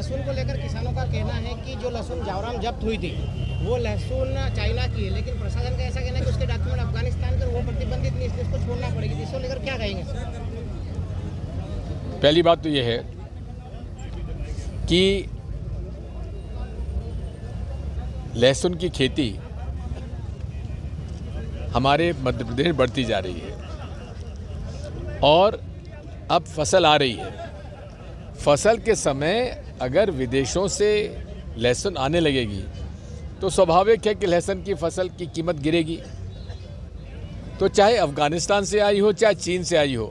लहसुन को लेकर किसानों का कहना है कि जो लहसुन जावराम जब्त हुई थी वो लहसुन चाइना की है, लेकिन प्रशासन का ऐसा कहना है कि उसके डॉक्यूमेंट अफगानिस्तान के, वो प्रतिबंधित नहीं, इसलिए इसको छोड़ना पड़ेगी। इसको लेकर क्या कहेंगे सर? पहली बात तो ये है कि लहसुन की खेती हमारे मध्य प्रदेश बढ़ती जा रही है और अब फसल आ रही है। फसल के समय अगर विदेशों से लहसुन आने लगेगी तो स्वाभाविक है कि लहसुन की फसल की कीमत गिरेगी। तो चाहे अफगानिस्तान से आई हो चाहे चीन से आई हो,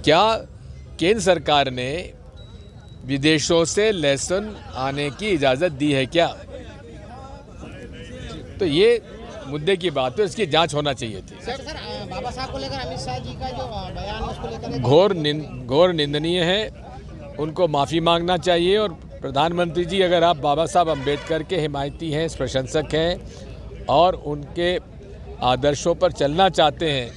क्या केंद्र सरकार ने विदेशों से लहसुन आने की इजाज़त दी है क्या? तो ये मुद्दे की बात है, इसकी जांच होना चाहिए थी। सर बाबा साहब को लेकर अमित शाह जी का जो बयान है उसको लेकर घोर निंदनीय है, उनको माफ़ी मांगना चाहिए। और प्रधानमंत्री जी, अगर आप बाबा साहब अम्बेडकर के हिमायती हैं, प्रशंसक हैं और उनके आदर्शों पर चलना चाहते हैं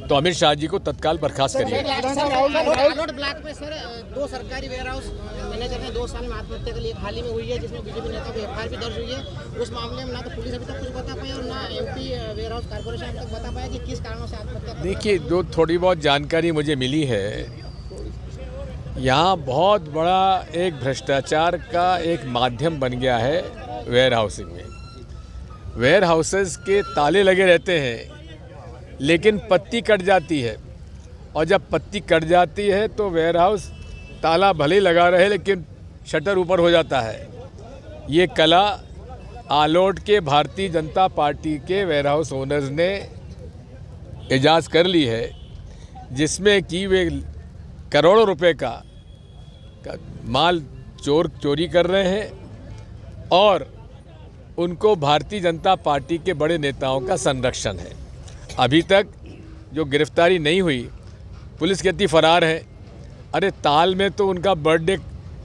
तो अमित शाह जी को तत्काल बर्खास्त करिए। रालोट ब्लॉक में सर 2 सरकारी वेयर हाउस मैनेजर ने 2 साल में आत्महत्या के लिए हाल ही में हुई है, जिसमें बीजेपी नेता को एफआईआर भी दर्ज हुई है। उस मामले में ना तो पुलिस अभी तक कुछ बता पाई और ना यूपी वेयर हाउस कॉर्पोरेशन अभी तक बता पाया कि किस कारणों से आत्महत्या। देखिए, जो थोड़ी बहुत जानकारी मुझे मिली है, यहाँ बहुत बड़ा एक भ्रष्टाचार का एक माध्यम बन गया है वेयर हाउसिंग में। वेयर हाउसेस के ताले लगे रहते हैं लेकिन पत्ती कट जाती है, और जब पत्ती कट जाती है तो वेयर हाउस ताला भले ही लगा रहे लेकिन शटर ऊपर हो जाता है। ये कला आलोट के भारतीय जनता पार्टी के वेयर हाउस ओनर्स ने इजाज़ कर ली है, जिसमें कि वे करोड़ों रुपए का माल चोरी कर रहे हैं और उनको भारतीय जनता पार्टी के बड़े नेताओं का संरक्षण है। अभी तक जो गिरफ्तारी नहीं हुई, पुलिस कहती फरार है। अरे ताल में तो उनका बर्थडे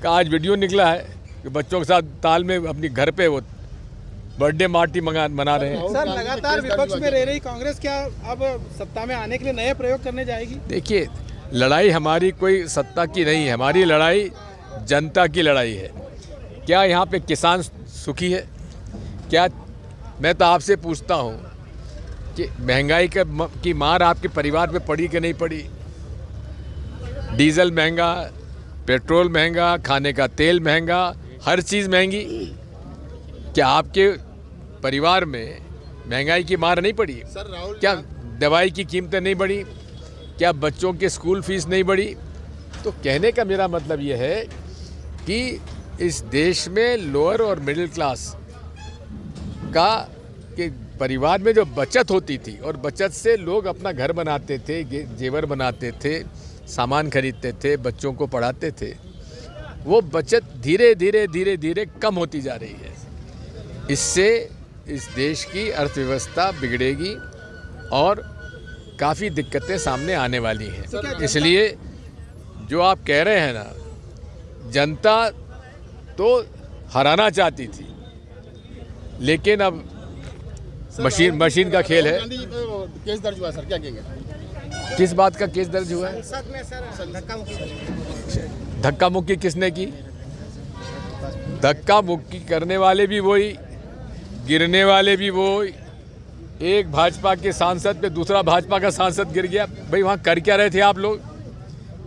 का आज वीडियो निकला है कि बच्चों के साथ ताल में अपनी घर पे वो बर्थडे पार्टी मना रहे हैं। सर, लगातार विपक्ष में रह रही कांग्रेस क्या अब सत्ता में आने के लिए नए प्रयोग करने जाएगी? देखिए, लड़ाई हमारी कोई सत्ता की नहीं है, हमारी लड़ाई जनता की लड़ाई है। क्या यहाँ पे किसान सुखी है? क्या? मैं तो आपसे पूछता हूँ कि महंगाई की मार आपके परिवार पे पड़ी कि नहीं पड़ी? डीजल महंगा, पेट्रोल महंगा, खाने का तेल महंगा, हर चीज़ महंगी। क्या आपके परिवार में महंगाई की मार नहीं पड़ी? क्या दवाई की कीमतें नहीं बढ़ी? क्या बच्चों के स्कूल फीस नहीं बढ़ी? तो कहने का मेरा मतलब ये है कि इस देश में लोअर और मिडिल क्लास का के परिवार में जो बचत होती थी और बचत से लोग अपना घर बनाते थे, जेवर बनाते थे, सामान खरीदते थे, बच्चों को पढ़ाते थे, वो बचत धीरे धीरे कम होती जा रही है। इससे इस देश की अर्थव्यवस्था बिगड़ेगी और काफ़ी दिक्कतें सामने आने वाली हैं। इसलिए जो आप कह रहे हैं ना, जनता तो हराना चाहती थी, लेकिन अब मशीन का खेल है। केस दर्ज हुआ सर, क्या कहेंगे? किस बात का केस दर्ज हुआ है? संसद में सर धक्का मुक्की किसने की? धक्का मुक्की करने वाले भी वही, गिरने वाले भी वही। एक भाजपा के सांसद पे दूसरा भाजपा का सांसद गिर गया। भाई, वहाँ कर क्या रहे थे आप लोग?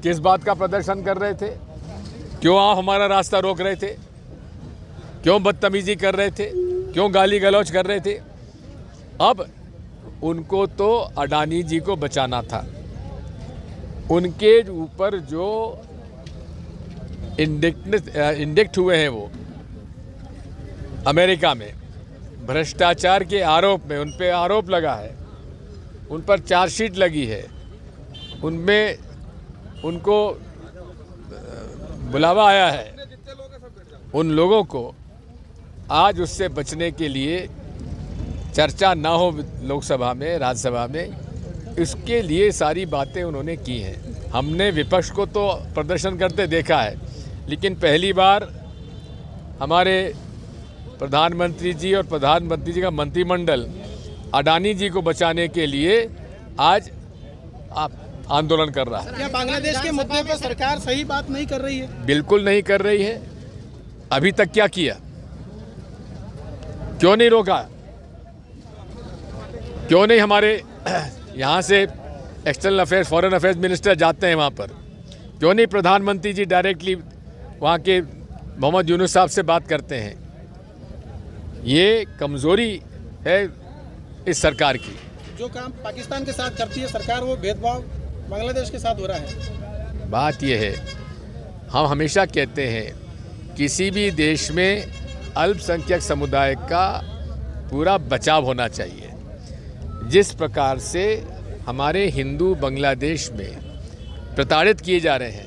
किस बात का प्रदर्शन कर रहे थे? क्यों आप हमारा रास्ता रोक रहे थे? क्यों बदतमीजी कर रहे थे? क्यों गाली गलौज कर रहे थे? अब उनको तो अडानी जी को बचाना था। उनके ऊपर जो इंडिक्ट हुए हैं वो अमेरिका में भ्रष्टाचार के आरोप में, उन पे आरोप लगा है, उन पर चार्जशीट लगी है, उनमें उनको बुलावा आया है। उन लोगों को आज उससे बचने के लिए चर्चा ना हो लोकसभा में, राज्यसभा में, इसके लिए सारी बातें उन्होंने की हैं। हमने विपक्ष को तो प्रदर्शन करते देखा है, लेकिन पहली बार हमारे प्रधानमंत्री जी और प्रधानमंत्री जी का मंत्रिमंडल अडानी जी को बचाने के लिए आज आंदोलन कर रहा है। क्या बांग्लादेश के मुद्दे पर सरकार सही बात नहीं कर रही है? बिल्कुल नहीं कर रही है। अभी तक क्या किया? क्यों नहीं रोका? क्यों नहीं हमारे यहाँ से external affairs, foreign affairs minister जाते हैं वहाँ पर? क्यों नहीं प्रधानमंत्री जी डायरेक्टली वहाँ के मोहम्मद यूनुस साहब से बात करते हैं? ये कमज़ोरी है इस सरकार की। जो काम पाकिस्तान के साथ करती है सरकार, वो भेदभाव बांग्लादेश के साथ हो रहा है। बात यह है, हम हमेशा कहते हैं किसी भी देश में अल्पसंख्यक समुदाय का पूरा बचाव होना चाहिए। जिस प्रकार से हमारे हिंदू बांग्लादेश में प्रताड़ित किए जा रहे हैं,